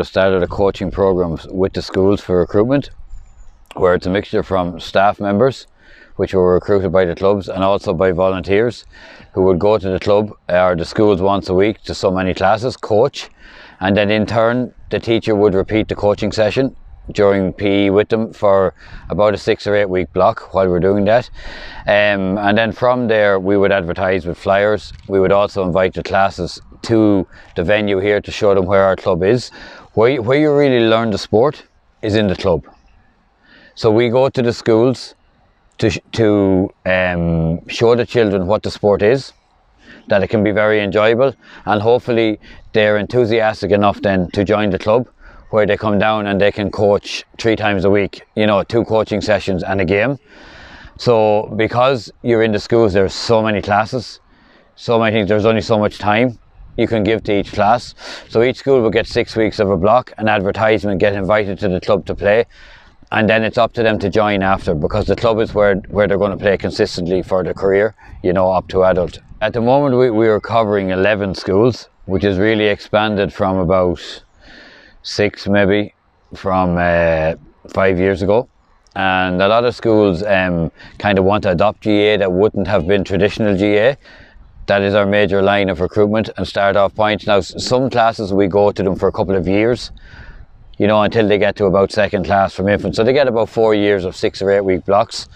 have started a coaching program with the schools for recruitment, where it's a mixture from staff members, which were recruited by the clubs, and also by volunteers who would go to the club or the schools once a week to so many classes, coach, and then in turn the teacher would repeat the coaching session during PE with them for about a 6 or 8 week block while we're doing that. And then from there we would advertise with flyers. We would also invite the classes to the venue here to show them where our club is. Where you really learn the sport is in the club. So we go to the schools to show the children what the sport is, that it can be very enjoyable, and hopefully they're enthusiastic enough then to join the club, where they come down and they can coach 3 times a week, 2 coaching sessions and a game. So because you're in the schools, there's so many classes, so many things, there's only so much time you can give to each class. So each school will get 6 weeks of a block, an advertisement, get invited to the club to play, and then it's up to them to join after, because the club is where they're going to play consistently for their career, up to adult. At the moment we are covering 11 schools, which is really expanded from about 6 maybe from 5 years ago. And a lot of schools kind of want to adopt GAA that wouldn't have been traditional GAA. That is our major line of recruitment and start off point. Now some classes we go to them for a couple of years, until they get to about 2nd class from infant. So they get about 4 years of 6 or 8 week blocks.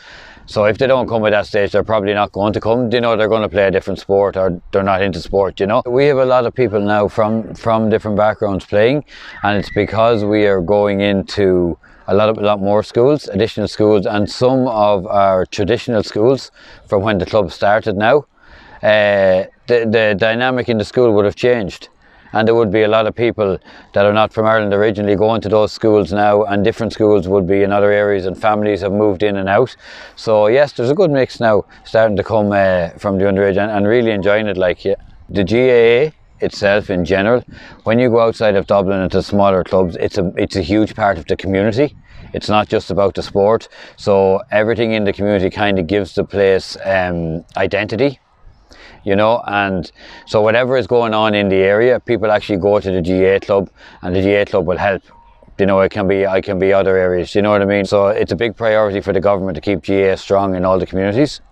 So if they don't come at that stage, they're probably not going to come. They're going to play a different sport, or they're not into sport, We have a lot of people now from different backgrounds playing, and it's because we are going into a lot more schools, additional schools, and some of our traditional schools from when the club started now. The dynamic in the school would have changed. And there would be a lot of people that are not from Ireland originally going to those schools now, and different schools would be in other areas, and families have moved in and out. So yes, there's a good mix now starting to come from the underage, and really enjoying it. The GAA itself in general, when you go outside of Dublin into smaller clubs, it's a huge part of the community. It's not just about the sport. So everything in the community kind of gives the place identity. And so whatever is going on in the area, people actually go to the GAA club, and the GAA club will help. It can be other areas, you know what I mean? So it's a big priority for the government to keep GAA strong in all the communities,